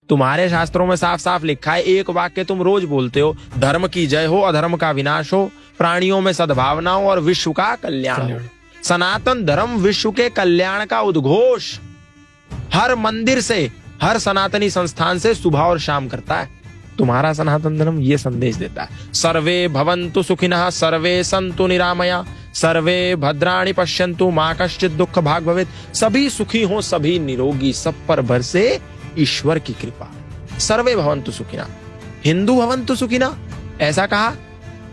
तुम्हारे शास्त्रों में साफ साफ लिखा है, एक वाक्य तुम रोज बोलते हो, धर्म की जय हो, अधर्म का विनाश हो, प्राणियों में सद्भावना हो और विश्व का कल्याण हो। सनातन धर्म विश्व के कल्याण का उद्घोष हर मंदिर से, हर सनातनी संस्थान से सुबह और शाम करता है। तुम्हारा सनातन धर्म ये संदेश देता है, सर्वे भवन्तु सुखिनः, सर्वे सन्तु निरामया, सर्वे भद्राणि पश्यन्तु, मा कश्चित् दुःख भाग् भवेत्। सभी सुखी हो, सभी निरोगी, सब पर बरसे ईश्वर की कृपा। सर्वे भवन्तु सुखिनः, हिंदू भवन्तु सुखिनः ऐसा कहा,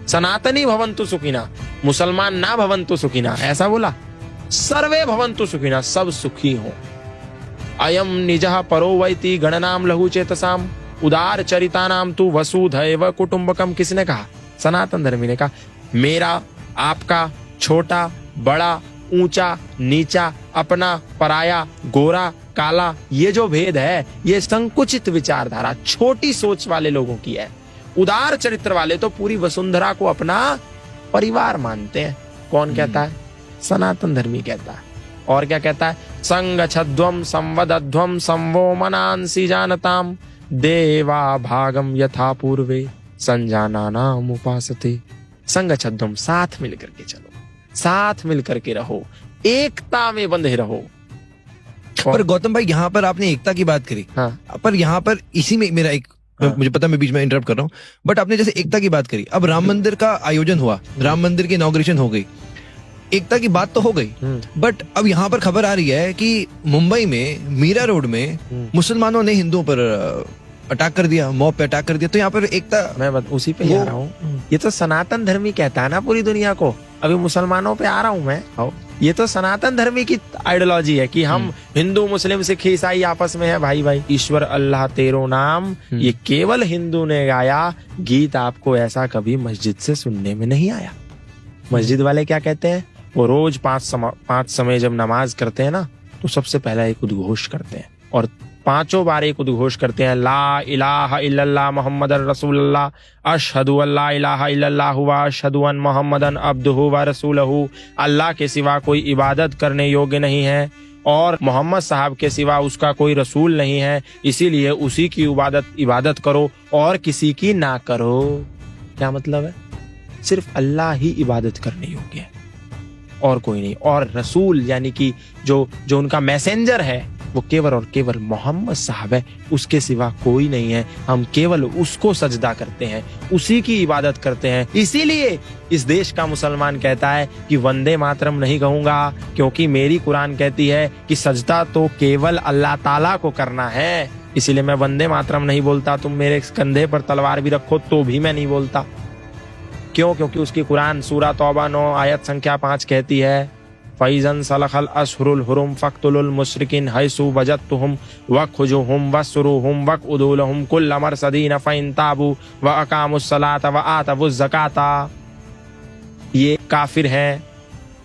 सनातनी भवन्तु सुखिनः, मुसलमान ना भवन्तु सुखिनः ऐसा बोला, सर्वे भवन्तु सुखिनः, सब सुखी हो। अयम निजः परो वैति गणनाम लघु चेतसाम, उदार चरिता नाम तू वसुधैव कुटुंबकम। किसने कहा? सनातन धर्मी ने कहा। मेरा, आपका, छोटा, बड़ा, ऊंचा, नीचा, अपना, पराया, गोरा, काला, ये जो भेद है ये संकुचित विचारधारा, छोटी सोच वाले लोगों की है। उदार चरित्र वाले तो पूरी वसुंधरा को अपना परिवार मानते हैं। कौन कहता है? सनातन धर्मी कहता है। और क्या कहता है? संग छद्वम संवदध्वम संवो मनांसी जानताम, देवा भागम यथा पूर्वे संजानानाम उपासते। संग छद्वम, साथ मिलकर के चलो, साथ मिलकर के रहो, एकता में बंधे रहो। पर गौतम भाई, यहाँ पर आपने एकता की बात करी, हाँ। पर यहाँ पर इसी में मेरा एक, मुझे पता मैं बीच में इंटरप्ट कर रहा हूँ, बट आपने जैसे एकता की बात करी, अब राम मंदिर का आयोजन हुआ, राम मंदिर की इनॉग्रेशन हो गई, एकता की बात तो हो गई, बट अब यहाँ पर खबर आ रही है कि मुंबई में मीरा रोड में मुसलमानों ने हिंदुओं पर अटैक कर दिया, मॉब पे अटैक कर दिया, तो यहाँ पर एकता, मैं उसी पे आ रहा हूँ। ये तो सनातन धर्मी कहता है ना पूरी दुनिया को, अभी मुसलमानों पे आ रहा हूँ मैं। ये तो सनातन धर्मी की आइडियोलॉजी है कि हम हिंदू, मुस्लिम, सिख, ईसाई आपस में है भाई भाई। ईश्वर अल्लाह तेरो नाम, ये केवल हिंदू ने गाया गीत, आपको ऐसा कभी मस्जिद से सुनने में नहीं आया। मस्जिद वाले क्या कहते हैं? वो रोज पांच समय जब नमाज करते हैं ना, तो सबसे पहला एक उद्घोष करते हैं और पांचों बार एक उद्घोष करते हैं, ला इलाहा इल्लल्लाह मुहम्मदुर रसूलुल्लाह, अशहदु अल्ला इलाहा इल्लल्लाह व अशहदु अन मुहम्मदन अब्दुहु व रसूलहु। अल्लाह के सिवा कोई इबादत करने योग्य नहीं है और मोहम्मद साहब के सिवा उसका कोई रसूल नहीं है, इसीलिए उसी की इबादत करो और किसी की ना करो। क्या मतलब है? सिर्फ अल्लाह ही इबादत करने योग्य है और कोई नहीं। और रसूल यानी कि जो उनका मैसेंजर है वो केवल और केवल मोहम्मद साहब है, उसके सिवा कोई नहीं है। हम केवल उसको सजदा करते हैं, उसी की इबादत करते हैं। इसीलिए इस देश का मुसलमान कहता है कि वंदे मातरम नहीं कहूंगा, क्योंकि मेरी कुरान कहती है कि सजदा तो केवल अल्लाह ताला को करना है। इसीलिए मैं वंदे मातरम नहीं बोलता। तुम मेरे कंधे पर तलवार भी रखो तो भी मैं नहीं बोलता। क्यों? क्योंकि उसकी कुरान सूरा तौबा 9 आयत संख्या 5 कहती है, फैज़न सलखल अशहुरुल हुरुम फक्तुलुल मुशरिकीन हैसु वजदतुहुम वखुजुहुम वसरुहुम वक़उदुलहुम कुल्ल मरसदीन फ़इन ताबू व अक़ामुस सलात व आतवुज़ ज़काता। ये काफिर हैं,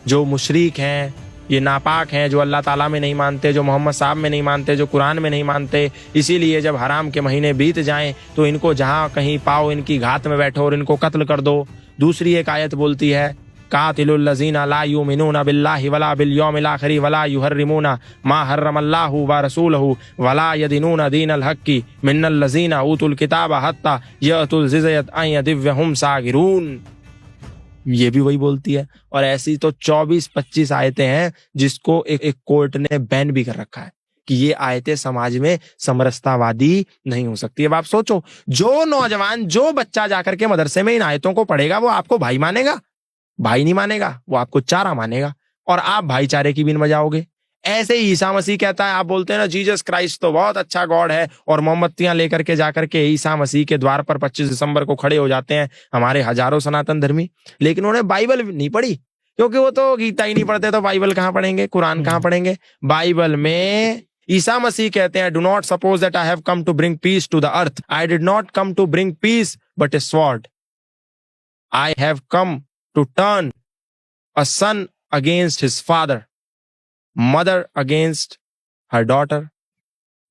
जो मुशरिक हैं, ये नापाक हैं, जो अल्लाह ताला में नहीं मानते, जो मोहम्मद साहब में नहीं मानते, जो कुरान में नहीं मानते। इसीलिए जब हराम के महीने बीत जाएं तो इनको जहां कहीं पाओ इनकी घात में बैठो और इनको कत्ल कर दो। दूसरी एक आयत बोलती है, कातिलुल लज़ीना ला युमिनूना बिल्लाहि वला बिल यौमिल आखिर वला युहर्रिमूना मा हर्रमल्लाहु व रसूलहु वला यदीनूना दीनल हक्की मिनल लज़ीना ऊतुल किताब हत्ता यअतुल ज़िज़यत अन यदिव्वहुम सागिरून। ये भी वही बोलती है। और ऐसी तो 24-25 आयतें हैं जिसको एक कोर्ट ने बैन भी कर रखा है कि ये आयतें समाज में समरसतावादी नहीं हो सकती। अब आप सोचो, जो नौजवान, जो बच्चा जाकर के मदरसे में इन आयतों को पढ़ेगा वो आपको भाई मानेगा? भाई नहीं मानेगा, वो आपको चारा मानेगा और आप भाईचारे की बिन बजाओगे। ऐसे ही ईसा मसीह कहता है, आप बोलते हैं ना जीसस क्राइस्ट तो बहुत अच्छा गॉड है, और मोमबत्तियां लेकर के जाकर के ईसा मसीह के द्वार पर 25 दिसंबर को खड़े हो जाते हैं हमारे हजारों सनातन धर्मी। लेकिन उन्होंने बाइबल नहीं पढ़ी, क्योंकि वो तो गीता ही नहीं पढ़ते, तो बाइबल कहाँ पढ़ेंगे, कुरान कहाँ पढ़ेंगे। बाइबल में ईसा मसीह कहते हैं, do not suppose that I have come to bring peace to the earth, I did not come to bring peace but a sword, I have come to turn a son against his father, mother against her daughter,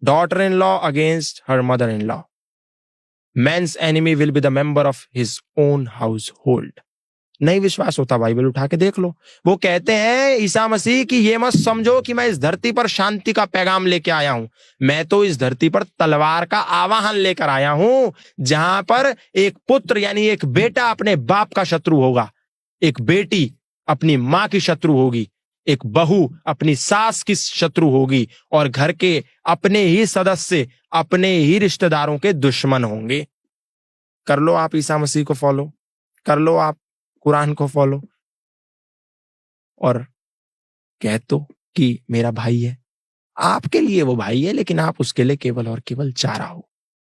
daughter-in-law against her mother-in-law. Man's enemy will be the member of his own household. नहीं विश्वास होता Bible उठा के देख लो। वो कहते हैं ईसा मसीह कि ये मत समझो कि मैं इस धरती पर शांति का पैगाम लेके आया हूं, मैं तो इस धरती पर तलवार का आवाहन लेकर आया हूं, जहां पर एक पुत्र यानी एक बेटा अपने बाप का शत्रु होगा, एक बेटी अपनी मां की शत्रु होगी, एक बहू अपनी सास की शत्रु होगी, और घर के अपने ही सदस्य अपने ही रिश्तेदारों के दुश्मन होंगे। कर लो आप ईसा मसीह को फॉलो, कर लो आप कुरान को फॉलो, और कह तो कि मेरा भाई है। आपके लिए वो भाई है, लेकिन आप उसके लिए केवल और केवल चारा हो।